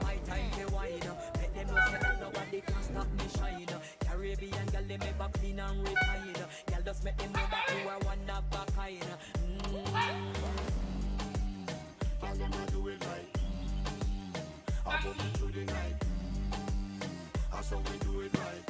My time to wine, make them know say that nobody can stop me shine. Caribbean girl, they make back clean and refine. Girl, just make them know that you are one of a kind. Girl, them a do it right. I put me through the night. That's how we do it right.